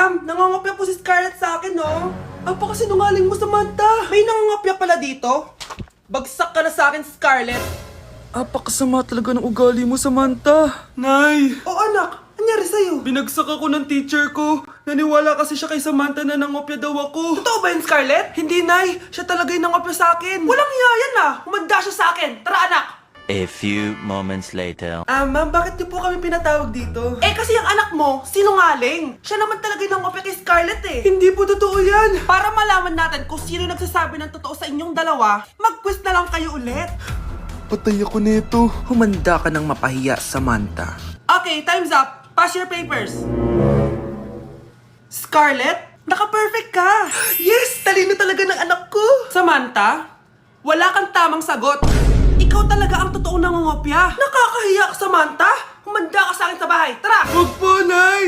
Ma'am, nangangopya po si Scarlett sa akin, no? Apakasinungaling mo, Samantha. May nangangopya pala dito? Bagsak ka na sa akin, Scarlett. Apakasama talaga ng ugali mo, Samantha. Nay! O anak, anyari sa'yo? Binagsak ako ng teacher ko. Naniwala kasi siya kay Samantha na nangopya daw ako. Totoo ba yun, Scarlett? Hindi, Nay. Siya talaga yung nangopya sa akin. Walang iya yan ah! Humanda siya sa akin! Tara, anak! A few moments later. Ma'am, bakit niyo po kami pinatawag dito? Eh kasi ang anak mo, sinungaling. Siya naman talaga yung nangopya kay Scarlett eh. Hindi po totoo yan. Para malaman natin kung sino nagsasabi ng totoo sa inyong dalawa, mag-quiz na lang kayo ulit. Patay ako nito. Humanda ka ng mapahiya, Samantha. Okay, time's up. Pass your papers. Scarlett, naka-perfect ka. Yes! Talino talaga ng anak ko. Samantha, wala kang tamang sagot. Ikaw talaga ang totoong nangungopya. Nakakahiya ka, Samantha. Humanda ka sa akin sa bahay. Tara! Huwag po, Nay.